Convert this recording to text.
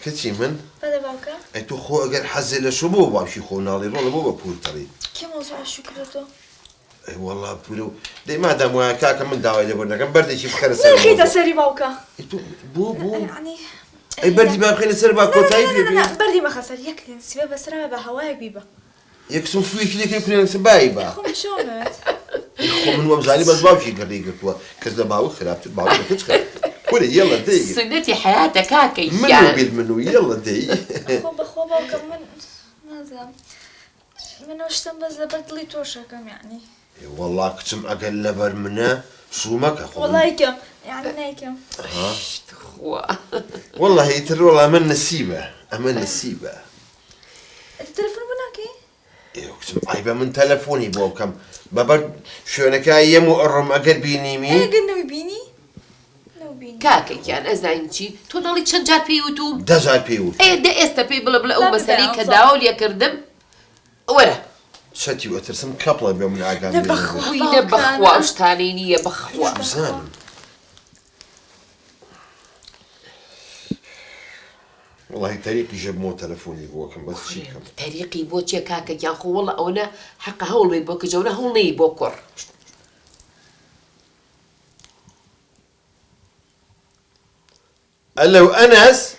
كتشي من؟ بلا باوكا اي تو خو اگر حزي لشبو بامشي خو نالي رولا بو بولتري كي موضوع الشكرتو؟ اي والله بولو دي ما دام ويا كاكا من داوي لبرنا كم بردي شي بخير لا خيدا سري باوكا بو يعني اي بردي باب خير سر باب كوتاي بي لا بردي ما خسر يكلن سبب بس راه بهواك بيبا يكسون فيك ليك يمكن سبايبا خو مشومت خو من ومزاني بس بامشي قري قلتوا كذا باو خرابت باو ما تشخر قولي يلا دي سنتي حياتك هكا منو يلا دي خو باوكا من ماذا من وشتم بس بدلي توشا كم يعني والله كتم اقل لبر منه شو مك اخو والله كم يعني نايكم ها خوا والله يتر والله امن نسيبه امن نسيبه التليفون بناكي ايه كتم عيبه من تلفوني بو كم بابا شلونك ايام ارم اقل بينيمي ايه قلنا بيني لو بيني كاكك يعني ازاينتي تو نالي تشجار في يوتيوب دزال بيوت ايه ده استا في بلا بلا لا او بسالي بدأ كداول يا كردم ورا شتي وترسم كابلا بيوم من عقام نبخ. وين بخوا وش تانيني بخوا زين والله طريقي جاب مو تلفوني بو كم بس شي كم طريقي بوتشي كاكك يا خو والله انا حق هول بي بوك جونا هول ني بوكر الو انس